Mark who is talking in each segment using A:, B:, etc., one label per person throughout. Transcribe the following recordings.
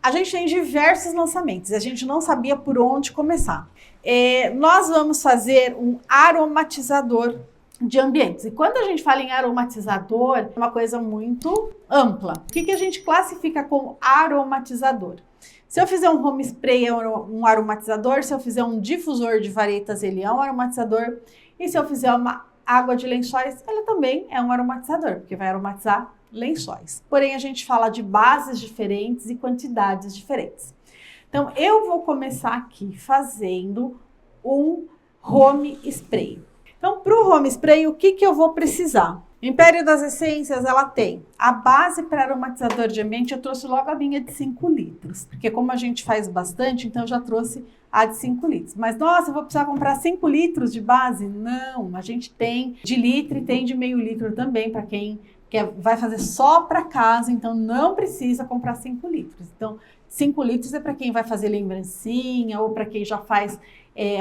A: A gente tem diversos lançamentos, a gente não sabia por onde começar. Nós vamos fazer um aromatizador de ambientes. E quando a gente fala em aromatizador, é uma coisa muito ampla. O que a gente classifica como aromatizador? Se eu fizer um home spray, é um aromatizador. Se eu fizer um difusor de varetas, ele é um aromatizador. E se eu fizer uma água de lençóis, ela também é um aromatizador, porque vai aromatizar lençóis. Porém, a gente fala de bases diferentes e quantidades diferentes. Então, eu vou começar aqui fazendo um home spray. Então, para o home spray, o que eu vou precisar? Império das Essências, ela tem a base para aromatizador de ambiente. Eu trouxe logo a minha de 5 litros, porque como a gente faz bastante, então eu já trouxe a de 5 litros. Mas, nossa, eu vou precisar comprar 5 litros de base? Não, a gente tem de litro e tem de meio litro também, para quem vai fazer só para casa, então não precisa comprar 5 litros. Então, 5 litros é para quem vai fazer lembrancinha ou para quem já faz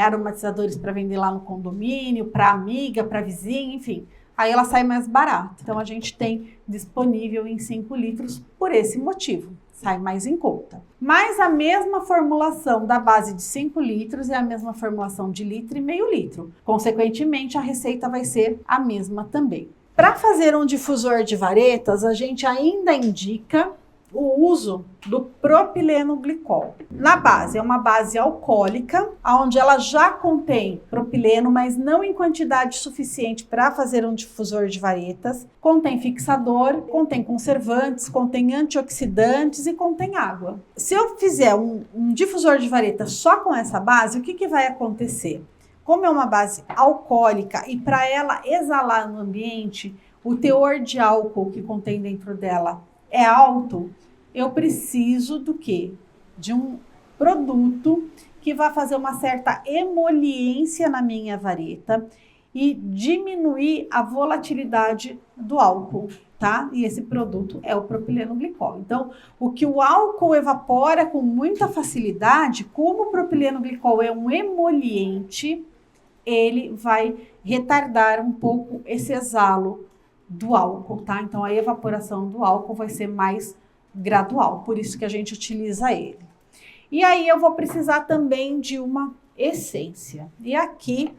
A: aromatizadores para vender lá no condomínio, para amiga, para vizinha, enfim. Aí ela sai mais barata. Então, a gente tem disponível em 5 litros por esse motivo. Sai mais em conta. Mas a mesma formulação da base de 5 litros é a mesma formulação de litro e meio litro. Consequentemente, a receita vai ser a mesma também. Para fazer um difusor de varetas, a gente ainda indica o uso do propileno glicol. Na base, é uma base alcoólica, onde ela já contém propileno, mas não em quantidade suficiente para fazer um difusor de varetas. Contém fixador, contém conservantes, contém antioxidantes e contém água. Se eu fizer um difusor de varetas só com essa base, o que vai acontecer? Como é uma base alcoólica e para ela exalar no ambiente, o teor de álcool que contém dentro dela é alto, eu preciso do quê? De um produto que vai fazer uma certa emoliência na minha vareta e diminuir a volatilidade do álcool, tá? E esse produto é o propileno glicol. Então, o que o álcool evapora com muita facilidade, como o propileno glicol é um emoliente, ele vai retardar um pouco esse exalo do álcool, tá? Então, a evaporação do álcool vai ser mais gradual, por isso que a gente utiliza ele. E aí, eu vou precisar também de uma essência. E aqui,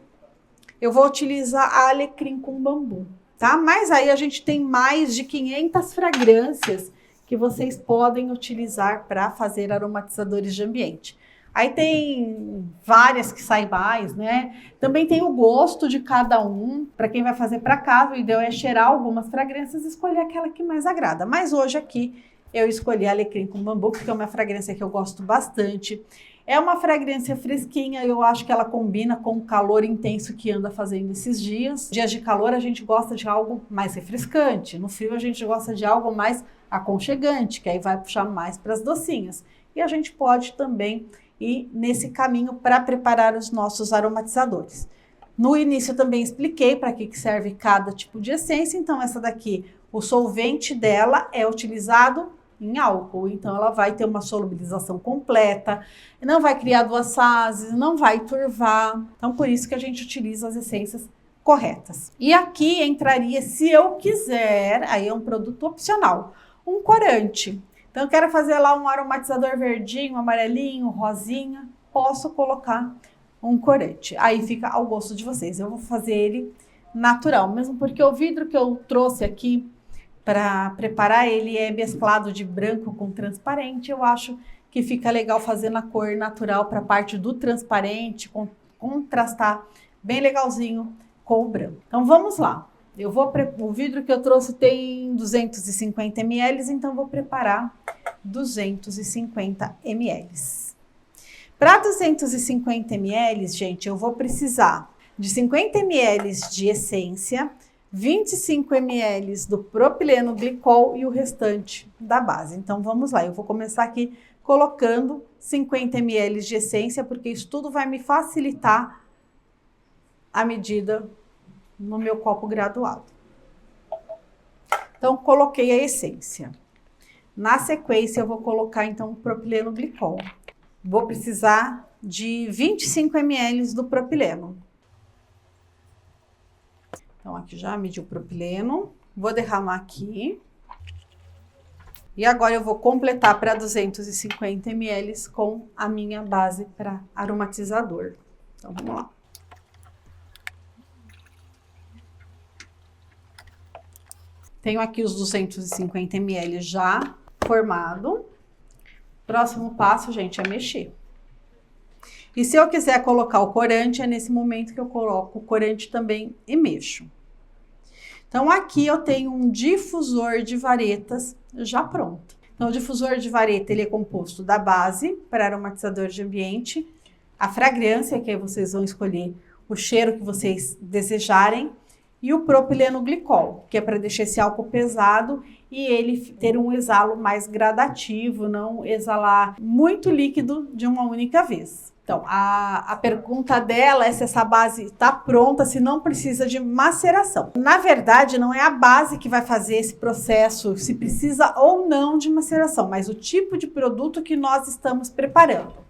A: eu vou utilizar a alecrim com bambu, tá? Mas aí, a gente tem mais de 500 fragrâncias que vocês podem utilizar para fazer aromatizadores de ambiente. Aí tem várias que saem mais, né? Também tem o gosto de cada um. Para quem vai fazer para casa, o ideal é cheirar algumas fragrâncias e escolher aquela que mais agrada. Mas hoje aqui eu escolhi a alecrim com bambu, porque é uma fragrância que eu gosto bastante. É uma fragrância fresquinha, eu acho que ela combina com o calor intenso que anda fazendo esses dias. Dias de calor a gente gosta de algo mais refrescante. No frio a gente gosta de algo mais aconchegante, que aí vai puxar mais para as docinhas. E a gente pode também e nesse caminho para preparar os nossos aromatizadores. No início eu também expliquei para que serve cada tipo de essência, então essa daqui, o solvente dela é utilizado em álcool, então ela vai ter uma solubilização completa, não vai criar duas fases, não vai turvar, então por isso que a gente utiliza as essências corretas. E aqui entraria, se eu quiser, aí é um produto opcional, um corante. Então, eu quero fazer lá um aromatizador verdinho, amarelinho, rosinha. Posso colocar um corante. Aí fica ao gosto de vocês. Eu vou fazer ele natural, mesmo porque o vidro que eu trouxe aqui para preparar ele é mesclado de branco com transparente. Eu acho que fica legal fazer na cor natural para a parte do transparente, contrastar bem legalzinho com o branco. Então, vamos lá. O vidro que eu trouxe tem 250 ml, então vou preparar 250 ml. Para 250 ml, gente, eu vou precisar de 50 ml de essência, 25 ml do propileno glicol e o restante da base. Então, vamos lá. Eu vou começar aqui colocando 50 ml de essência, porque isso tudo vai me facilitar a medida no meu copo graduado. Então, coloquei a essência. Na sequência, eu vou colocar, então, o propileno glicol. Vou precisar de 25 ml do propileno. Então, aqui já medi o propileno. Vou derramar aqui. E agora eu vou completar para 250 ml com a minha base para aromatizador. Então, vamos lá. Tenho aqui os 250 ml já formado. Próximo passo, gente, é mexer. E se eu quiser colocar o corante, é nesse momento que eu coloco o corante também e mexo. Então, aqui eu tenho um difusor de varetas já pronto. Então, o difusor de vareta, ele é composto da base para aromatizador de ambiente, a fragrância, que aí vocês vão escolher o cheiro que vocês desejarem, e o propileno glicol, que é para deixar esse álcool pesado e ele ter um exalo mais gradativo, não exalar muito líquido de uma única vez. Então, a pergunta dela é se essa base está pronta, se não precisa de maceração. Na verdade, não é a base que vai fazer esse processo, se precisa ou não de maceração, mas o tipo de produto que nós estamos preparando.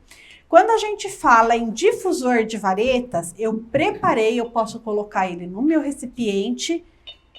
A: Quando a gente fala em difusor de varetas, eu preparei, eu posso colocar ele no meu recipiente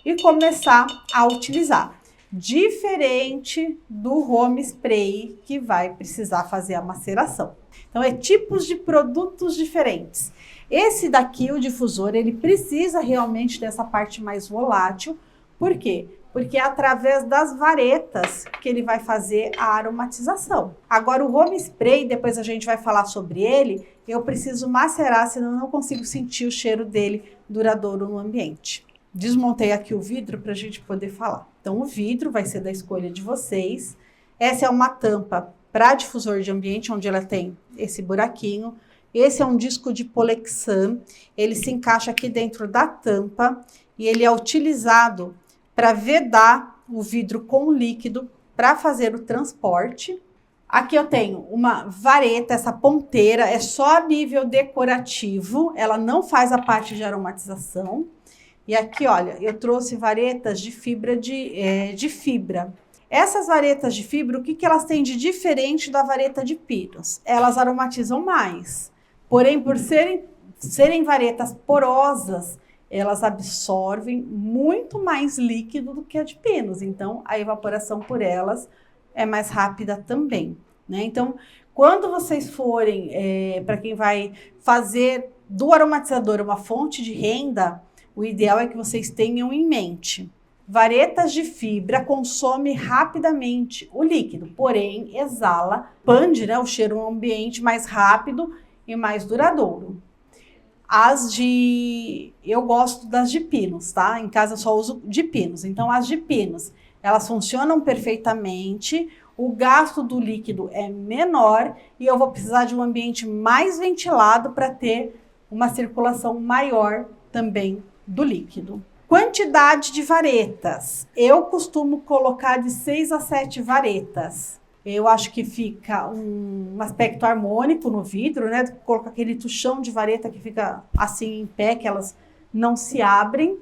A: e começar a utilizar. Diferente do home spray, que vai precisar fazer a maceração. Então, é tipos de produtos diferentes. Esse daqui, o difusor, ele precisa realmente dessa parte mais volátil. Por quê? Porque é através das varetas que ele vai fazer a aromatização. Agora, o home spray, depois a gente vai falar sobre ele, eu preciso macerar, senão eu não consigo sentir o cheiro dele duradouro no ambiente. Desmontei aqui o vidro para a gente poder falar. Então, o vidro vai ser da escolha de vocês. Essa é uma tampa para difusor de ambiente, onde ela tem esse buraquinho. Esse é um disco de Polexan, ele se encaixa aqui dentro da tampa e ele é utilizado para vedar o vidro com líquido para fazer o transporte. Aqui eu tenho uma vareta, essa ponteira é só a nível decorativo, ela não faz a parte de aromatização. E aqui, olha, eu trouxe varetas de fibra de fibra. Essas varetas de fibra, o que elas têm de diferente da vareta de pinos? Elas aromatizam mais. Porém, por serem varetas porosas, elas absorvem muito mais líquido do que a de pinos. Então, a evaporação por elas é mais rápida também, né? Então, quando vocês forem, para quem vai fazer do aromatizador uma fonte de renda, o ideal é que vocês tenham em mente. Varetas de fibra consome rapidamente o líquido, porém exala, expande, né, o cheiro no ambiente mais rápido e mais duradouro. Eu gosto das de pinos, tá? Em casa eu só uso de pinos. Então, as de pinos, elas funcionam perfeitamente, o gasto do líquido é menor e eu vou precisar de um ambiente mais ventilado para ter uma circulação maior também do líquido. Quantidade de varetas. Eu costumo colocar de 6 a 7 varetas. Eu acho que fica um aspecto harmônico no vidro, né? Colocar aquele tuchão de vareta que fica assim em pé, que elas não se abrem.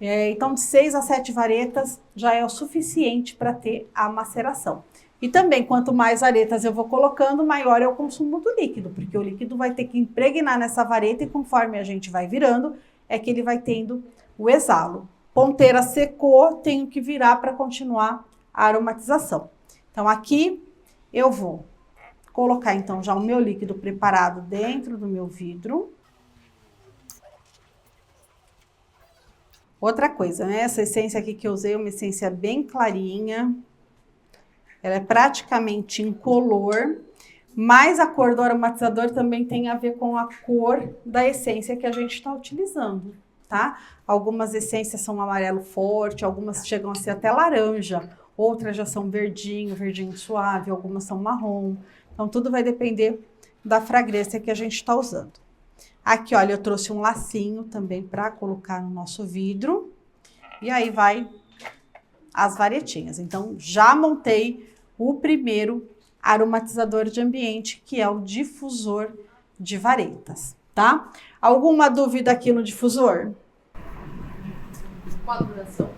A: Então, de 6 a 7 varetas já é o suficiente para ter a maceração. E também, quanto mais varetas eu vou colocando, maior é o consumo do líquido, porque o líquido vai ter que impregnar nessa vareta e conforme a gente vai virando, é que ele vai tendo o exalo. Ponteira secou, tenho que virar para continuar a aromatização. Então, aqui eu vou colocar, então, já o meu líquido preparado dentro do meu vidro. Outra coisa, né? Essa essência aqui que eu usei é uma essência bem clarinha. Ela é praticamente incolor, mas a cor do aromatizador também tem a ver com a cor da essência que a gente está utilizando, tá? Algumas essências são amarelo forte, algumas chegam a ser até laranja, outras já são verdinho, verdinho suave, algumas são marrom. Então, tudo vai depender da fragrância que a gente está usando. Aqui, olha, eu trouxe um lacinho também para colocar no nosso vidro. E aí vai as varetinhas. Então, já montei o primeiro aromatizador de ambiente, que é o difusor de varetas, tá? Alguma dúvida aqui no difusor?
B: Qual a duração?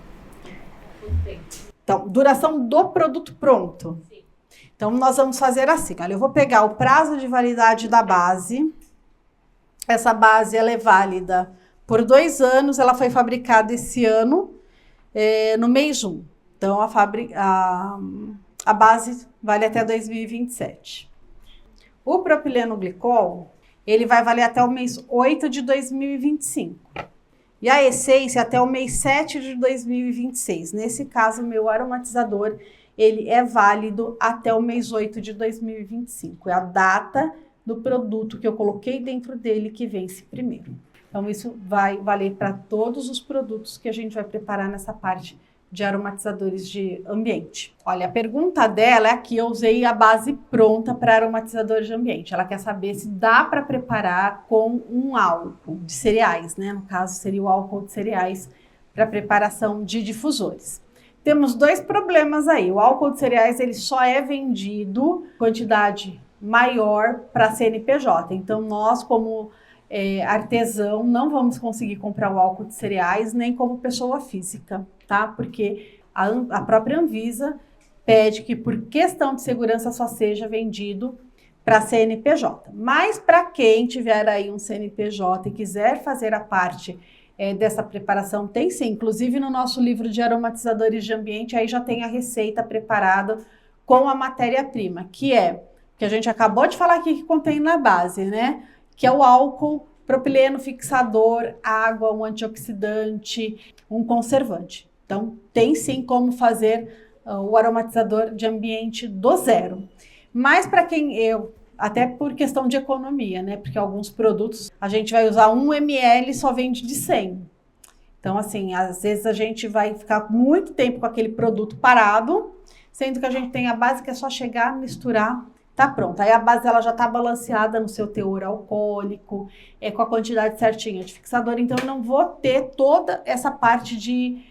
B: Quanto tempo?
A: Então, duração do produto pronto.
B: Sim.
A: Então, nós vamos fazer assim, olha, eu vou pegar o prazo de validade da base. Essa base, ela é válida por 2 anos, ela foi fabricada esse ano, no mês 1. Então, a a base vale até 2027. O propileno glicol, ele vai valer até o mês 8 de 2025. E a essência até o mês 7 de 2026. Nesse caso, o meu aromatizador, ele é válido até o mês 8 de 2025. É a data do produto que eu coloquei dentro dele que vence primeiro. Então, isso vai valer para todos os produtos que a gente vai preparar nessa parte de aromatizadores de ambiente. Olha, a pergunta dela é aqui, eu usei a base pronta para aromatizadores de ambiente. Ela quer saber se dá para preparar com um álcool de cereais, né? No caso, seria o álcool de cereais para preparação de difusores. Temos dois problemas aí. O álcool de cereais, ele só é vendido quantidade maior para CNPJ. Então, nós, como artesão, não vamos conseguir comprar o álcool de cereais, nem como pessoa física, tá? Porque a própria Anvisa pede que, por questão de segurança, só seja vendido para CNPJ. Mas para quem tiver aí um CNPJ e quiser fazer a parte dessa preparação, tem sim. Inclusive no nosso livro de aromatizadores de ambiente, aí já tem a receita preparada com a matéria-prima, que a gente acabou de falar aqui que contém na base, né? Que é o álcool, propileno fixador, água, um antioxidante, um conservante. Então, tem sim como fazer o aromatizador de ambiente do zero. Mas para quem até por questão de economia, né? Porque alguns produtos a gente vai usar 1 ml e só vende de 100. Então, assim, às vezes a gente vai ficar muito tempo com aquele produto parado, sendo que a gente tem a base que é só chegar, misturar, tá pronto. Aí a base ela já tá balanceada no seu teor alcoólico, com a quantidade certinha de fixador. Então, eu não vou ter toda essa parte de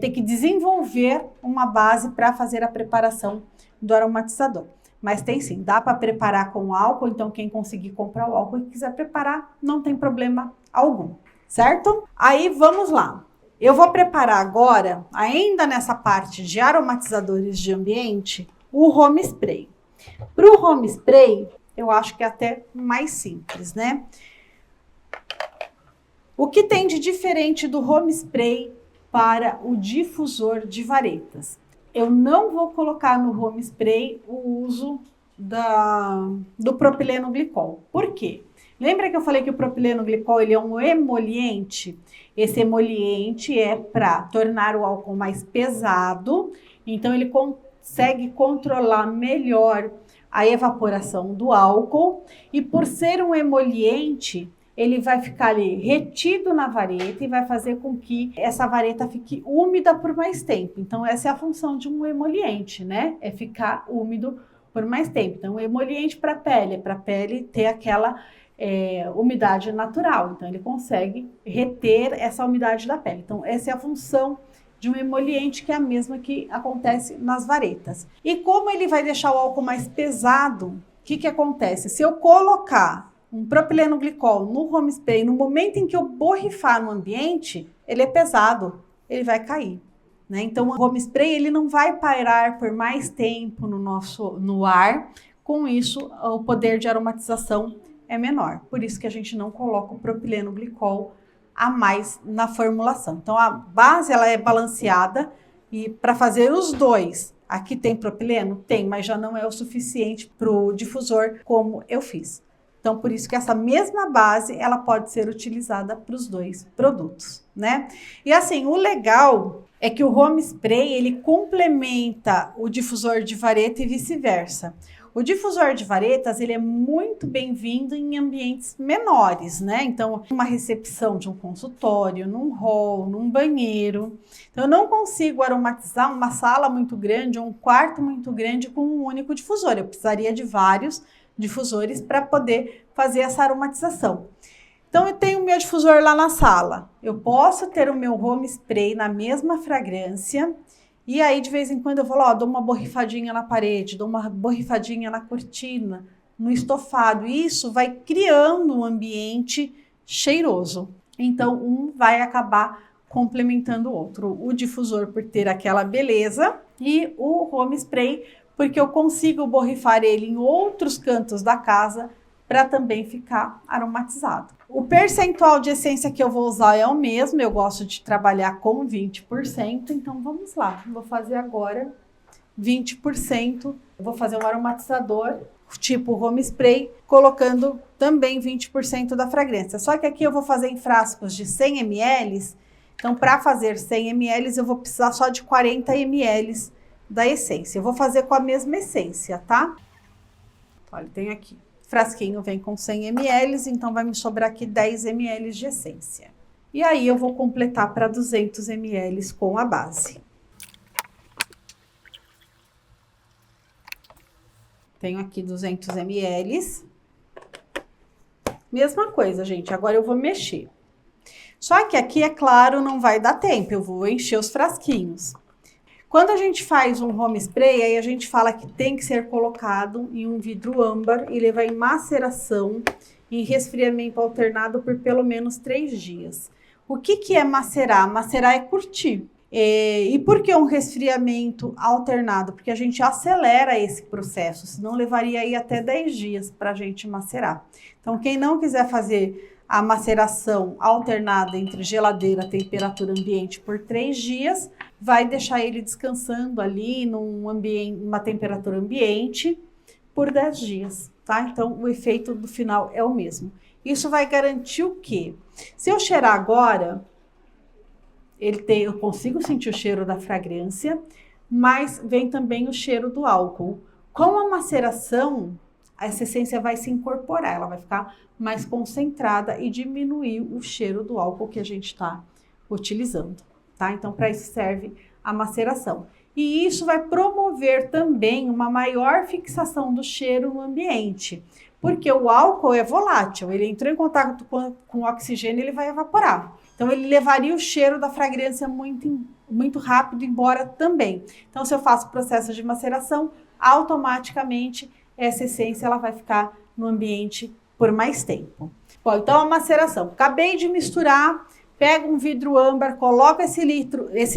A: ter que desenvolver uma base para fazer a preparação do aromatizador. Mas tem sim, dá para preparar com álcool, então quem conseguir comprar o álcool e quiser preparar, não tem problema algum, certo? Aí vamos lá. Eu vou preparar agora, ainda nessa parte de aromatizadores de ambiente, o home spray. Para o home spray, eu acho que é até mais simples, né? O que tem de diferente do home spray para o difusor de varetas? Eu não vou colocar no home spray o uso do propileno glicol. Por quê? Lembra que eu falei que o propileno glicol ele é um emoliente? Esse emoliente é para tornar o álcool mais pesado, então ele consegue controlar melhor a evaporação do álcool e por ser um emoliente, ele vai ficar ali retido na vareta e vai fazer com que essa vareta fique úmida por mais tempo. Então, essa é a função de um emoliente, né? É ficar úmido por mais tempo. Então, o emoliente para a pele ter aquela umidade natural. Então, ele consegue reter essa umidade da pele. Então, essa é a função de um emoliente, que é a mesma que acontece nas varetas. E como ele vai deixar o álcool mais pesado, o que acontece? Se eu colocar um propileno glicol no home spray, no momento em que eu borrifar no ambiente, ele é pesado, ele vai cair, né? Então, o home spray ele não vai pairar por mais tempo no ar, com isso o poder de aromatização é menor. Por isso que a gente não coloca o propileno glicol a mais na formulação. Então, a base ela é balanceada e para fazer os dois, aqui tem propileno? Tem, mas já não é o suficiente para o difusor como eu fiz. Então, por isso que essa mesma base, ela pode ser utilizada para os dois produtos, né? E assim, o legal é que o home spray, ele complementa o difusor de vareta e vice-versa. O difusor de varetas, ele é muito bem-vindo em ambientes menores, né? Então, uma recepção de um consultório, num hall, num banheiro. Então, eu não consigo aromatizar uma sala muito grande ou um quarto muito grande com um único difusor. Eu precisaria de vários difusores para poder fazer essa aromatização. Então, eu tenho o meu difusor lá na sala. Eu posso ter o meu home spray na mesma fragrância e aí, de vez em quando, eu vou lá, dou uma borrifadinha na parede, dou uma borrifadinha na cortina, no estofado. Isso vai criando um ambiente cheiroso. Então, um vai acabar complementando o outro. O difusor por ter aquela beleza e o home spray porque eu consigo borrifar ele em outros cantos da casa para também ficar aromatizado. O percentual de essência que eu vou usar é o mesmo, eu gosto de trabalhar com 20%, então vamos lá. Vou fazer agora 20%. Eu vou fazer um aromatizador tipo home spray, colocando também 20% da fragrância. Só que aqui eu vou fazer em frascos de 100 ml, então para fazer 100 ml eu vou precisar só de 40 ml da essência. Eu vou fazer com a mesma essência, tá? Olha, tem aqui. O frasquinho vem com 100 ml, então vai me sobrar aqui 10 ml de essência. E aí eu vou completar para 200 ml com a base. Tenho aqui 200 ml. Mesma coisa, gente. Agora eu vou mexer. Só que aqui, é claro, não vai dar tempo. Eu vou encher os frasquinhos. Quando a gente faz um home spray, aí a gente fala que tem que ser colocado em um vidro âmbar e levar em maceração, em resfriamento alternado por pelo menos 3 dias. O que é macerar? Macerar é curtir. E por que um resfriamento alternado? Porque a gente acelera esse processo, senão levaria aí até 10 dias para a gente macerar. Então, quem não quiser fazer a maceração alternada entre geladeira e temperatura ambiente por 3 dias, vai deixar ele descansando ali numa temperatura ambiente por 10 dias, tá? Então, o efeito do final é o mesmo. Isso vai garantir o quê? Se eu cheirar agora, eu consigo sentir o cheiro da fragrância, mas vem também o cheiro do álcool. Com a maceração, essa essência vai se incorporar, ela vai ficar mais concentrada e diminuir o cheiro do álcool que a gente está utilizando, tá? Então, para isso serve a maceração. E isso vai promover também uma maior fixação do cheiro no ambiente, porque o álcool é volátil, ele entrou em contato com o oxigênio, ele vai evaporar. Então, ele levaria o cheiro da fragrância muito rápido embora também. Então, se eu faço o processo de maceração, automaticamente essa essência ela vai ficar no ambiente por mais tempo. Bom, então a maceração. Acabei de misturar, pega um vidro âmbar, coloca esse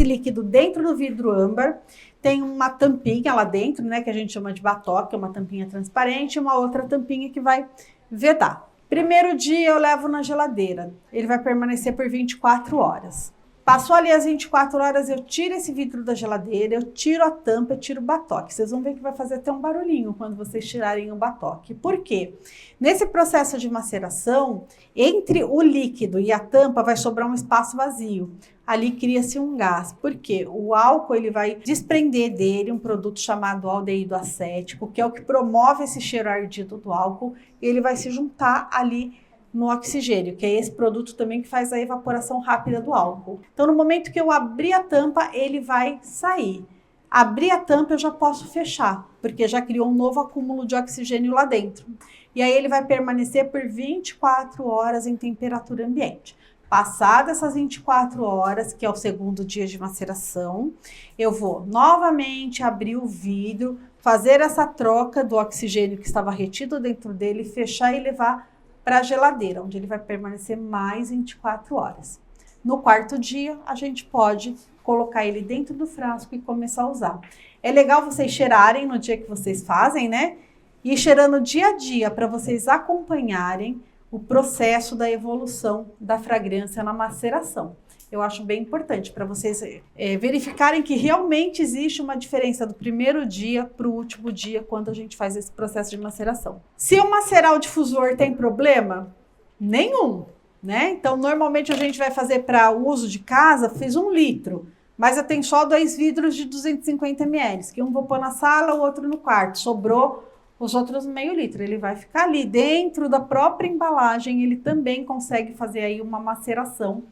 A: líquido dentro do vidro âmbar. Tem uma tampinha lá dentro, né, que a gente chama de batoque, uma tampinha transparente, e uma outra tampinha que vai vedar. Primeiro dia eu levo na geladeira, ele vai permanecer por 24 horas. Passou ali as 24 horas, eu tiro esse vidro da geladeira, eu tiro a tampa, eu tiro o batoque. Vocês vão ver que vai fazer até um barulhinho quando vocês tirarem o batoque. Por quê? Nesse processo de maceração, entre o líquido e a tampa vai sobrar um espaço vazio. Ali cria-se um gás, porque o álcool ele vai desprender dele um produto chamado aldeído acético, que é o que promove esse cheiro ardido do álcool, e ele vai se juntar ali no oxigênio, que é esse produto também que faz a evaporação rápida do álcool. Então, no momento que eu abrir a tampa, ele vai sair. Abrir a tampa, eu já posso fechar, porque já criou um novo acúmulo de oxigênio lá dentro. E aí ele vai permanecer por 24 horas em temperatura ambiente. Passadas essas 24 horas, que é o segundo dia de maceração, eu vou novamente abrir o vidro, fazer essa troca do oxigênio que estava retido dentro dele, fechar e levar para a geladeira, onde ele vai permanecer mais 24 horas. No quarto dia, a gente pode colocar ele dentro do frasco e começar a usar. É legal vocês cheirarem no dia que vocês fazem, né? E cheirando dia a dia, para vocês acompanharem o processo da evolução da fragrância na maceração. Eu acho bem importante para vocês verificarem que realmente existe uma diferença do primeiro dia para o último dia quando a gente faz esse processo de maceração. Se eu macerar o difusor tem problema? Nenhum, né? Então, normalmente a gente vai fazer para uso de casa, fiz 1 litro, mas eu tenho só 2 vidros de 250 ml, que um vou pôr na sala, o outro no quarto. Sobrou os outros meio litro. Ele vai ficar ali dentro da própria embalagem, ele também consegue fazer aí uma maceração,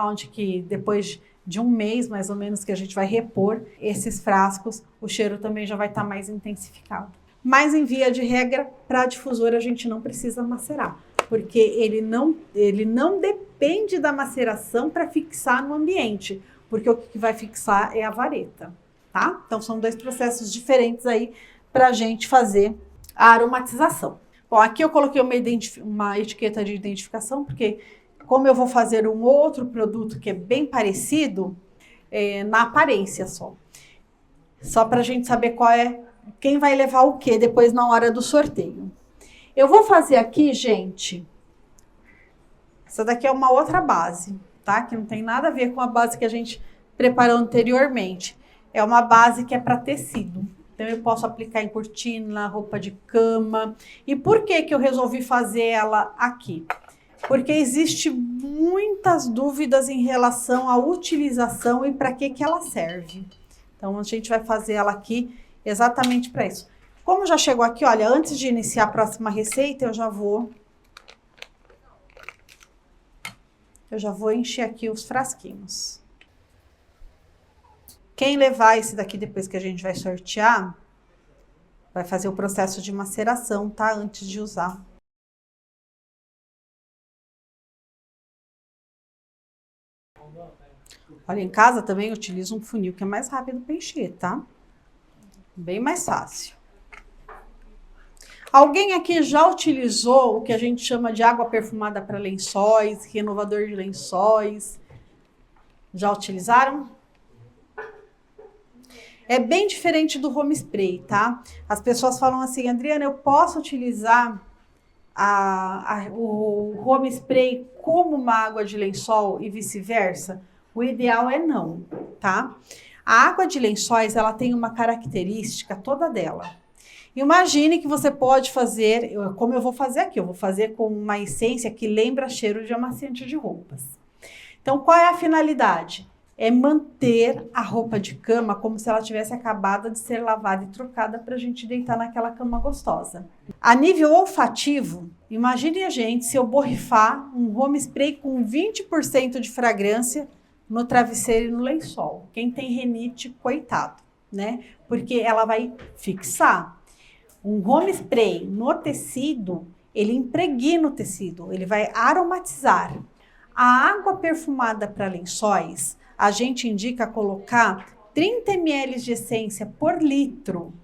A: onde que depois de 1 mês, mais ou menos, que a gente vai repor esses frascos, o cheiro também já vai estar mais intensificado. Mas em via de regra, para difusor a gente não precisa macerar, porque ele não depende da maceração para fixar no ambiente, porque o que vai fixar é a vareta, tá? Então são 2 processos diferentes aí para a gente fazer a aromatização. Bom, aqui eu coloquei uma etiqueta de identificação, porque como eu vou fazer um outro produto que é bem parecido, na aparência só para a gente saber quem vai levar o que depois na hora do sorteio. Eu vou fazer aqui, gente, essa daqui é uma outra base, tá? Que não tem nada a ver com a base que a gente preparou anteriormente. É uma base que é para tecido. Então eu posso aplicar em cortina, roupa de cama. E por que que eu resolvi fazer ela aqui? Porque existe muitas dúvidas em relação à utilização e para que ela serve. Então a gente vai fazer ela aqui exatamente para isso. Como já chegou aqui, olha, antes de iniciar a próxima receita, eu já vou encher aqui os frasquinhos. Quem levar esse daqui depois que a gente vai sortear, vai fazer o processo de maceração, tá? Antes de usar. Olha, em casa também eu utilizo um funil que é mais rápido para encher, tá? Bem mais fácil. Alguém aqui já utilizou o que a gente chama de água perfumada para lençóis, renovador de lençóis? Já utilizaram? É bem diferente do home spray, tá? As pessoas falam assim, Adriana, eu posso utilizar o home spray como uma água de lençol e vice-versa? O ideal é não, tá? A água de lençóis, ela tem uma característica toda dela. Imagine que você pode fazer, como eu vou fazer aqui, eu vou fazer com uma essência que lembra cheiro de amaciante de roupas. Então, qual é a finalidade? É manter a roupa de cama como se ela tivesse acabado de ser lavada e trocada para a gente deitar naquela cama gostosa. A nível olfativo, imagine a gente se eu borrifar um home spray com 20% de fragrância no travesseiro e no lençol. Quem tem rinite, coitado, né? Porque ela vai fixar. Um home spray no tecido, ele impregna o tecido, ele vai aromatizar. A água perfumada para lençóis, a gente indica colocar 30 ml de essência por litro.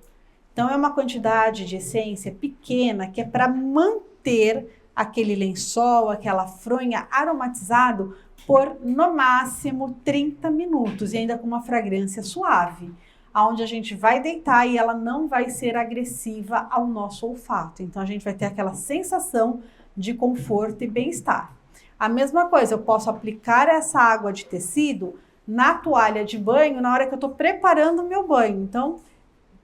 A: Então, é uma quantidade de essência pequena que é para manter aquele lençol, aquela fronha aromatizado por, no máximo, 30 minutos e ainda com uma fragrância suave, onde a gente vai deitar e ela não vai ser agressiva ao nosso olfato. Então, a gente vai ter aquela sensação de conforto e bem-estar. A mesma coisa, eu posso aplicar essa água de tecido na toalha de banho na hora que eu estou preparando o meu banho. Então,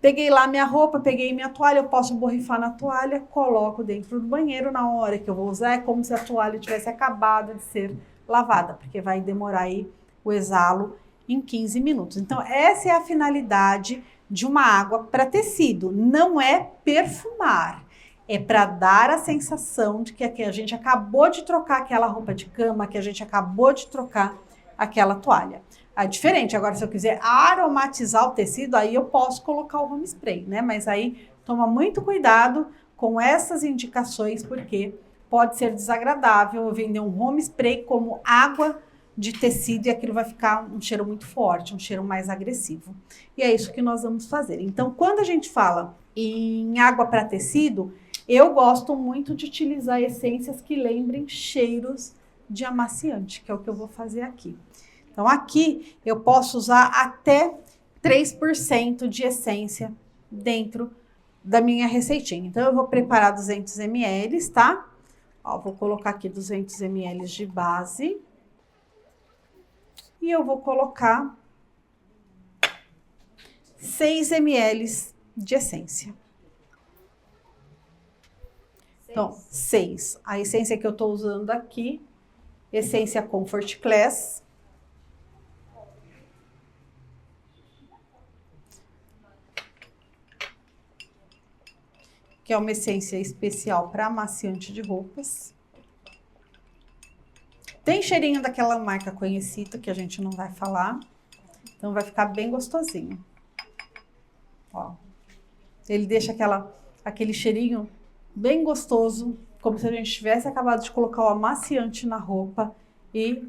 A: peguei lá minha roupa, peguei minha toalha, eu posso borrifar na toalha, coloco dentro do banheiro na hora que eu vou usar. É como se a toalha tivesse acabado de ser lavada, porque vai demorar aí o exalo em 15 minutos. Então, essa é a finalidade de uma água para tecido. Não é perfumar. É para dar a sensação de que a gente acabou de trocar aquela roupa de cama, que a gente acabou de trocar aquela toalha. É diferente. Agora, se eu quiser aromatizar o tecido, aí eu posso colocar o home spray, né? Mas aí toma muito cuidado com essas indicações, porque pode ser desagradável eu vender um home spray como água de tecido e aquilo vai ficar um cheiro muito forte, um cheiro mais agressivo. E é isso que nós vamos fazer. Então, quando a gente fala em água para tecido, eu gosto muito de utilizar essências que lembrem cheiros de amaciante, que é o que eu vou fazer aqui. Então, aqui eu posso usar até 3% de essência dentro da minha receitinha. Então, eu vou preparar 200 ml, tá? Ó, vou colocar aqui 200 ml de base. E eu vou colocar 6 ml de essência. Então, 6. A essência que eu tô usando aqui, essência Comfort Class. Que é uma essência especial para amaciante de roupas. Tem cheirinho daquela marca conhecida que a gente não vai falar. Então, vai ficar bem gostosinho. Ó. Ele deixa aquele cheirinho bem gostoso, como se a gente tivesse acabado de colocar o amaciante na roupa e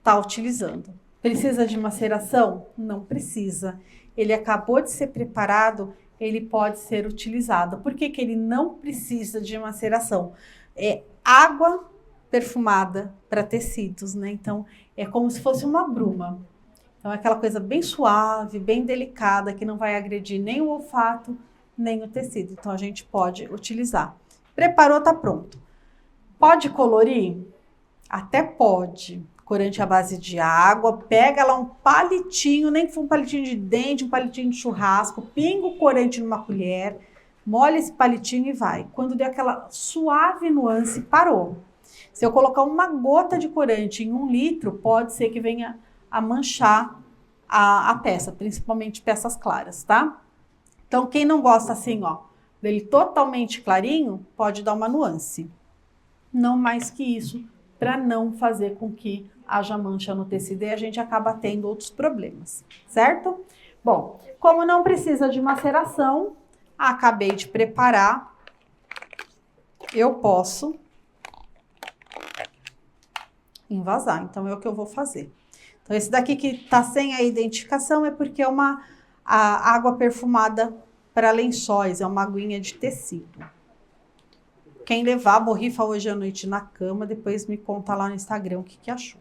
A: tá utilizando. Precisa de maceração? Não precisa. Ele acabou de ser preparado, ele pode ser utilizado. Por que que ele não precisa de maceração? É água perfumada para tecidos, né? Então, é como se fosse uma bruma. Então, é aquela coisa bem suave, bem delicada, que não vai agredir nem o olfato, nem o tecido. Então, a gente pode utilizar. Preparou, tá pronto. Pode colorir? Até pode. corante à base de água, pega lá um palitinho, nem que for um palitinho de dente, um palitinho de churrasco, pinga o corante numa colher, molha esse palitinho e vai. Quando der aquela suave nuance, parou. Se eu colocar uma gota de corante em 1 litro, pode ser que venha a manchar a peça, principalmente peças claras, tá? Então, quem não gosta assim, ó, dele totalmente clarinho, pode dar uma nuance. Não mais que isso, para não fazer com que haja mancha no tecido e a gente acaba tendo outros problemas, certo? Bom, como não precisa de maceração, acabei de preparar, eu posso envasar. Então, é o que eu vou fazer. Então, esse daqui que tá sem a identificação é porque é a água perfumada para lençóis, é uma aguinha de tecido. Quem levar borrifa hoje à noite na cama, depois me conta lá no Instagram o que achou.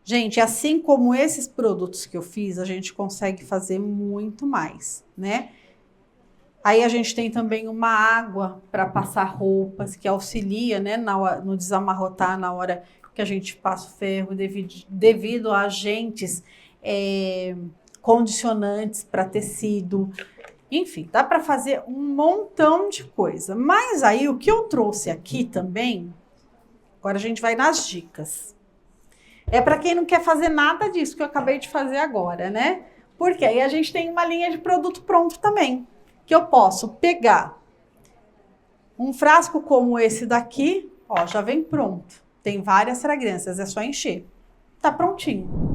A: Gente, assim como esses produtos que eu fiz, a gente consegue fazer muito mais, né? Aí a gente tem também uma água para passar roupas, que auxilia, né, no desamarrotar na hora que a gente passa o ferro, devido a agentes condicionantes para tecido. Enfim, dá para fazer um montão de coisa. Mas aí o que eu trouxe aqui também, agora a gente vai nas dicas. É para quem não quer fazer nada disso que eu acabei de fazer agora, né? Porque aí a gente tem uma linha de produto pronto também, que eu posso pegar um frasco como esse daqui, ó, já vem pronto. Tem várias fragrâncias, é só encher. Tá prontinho.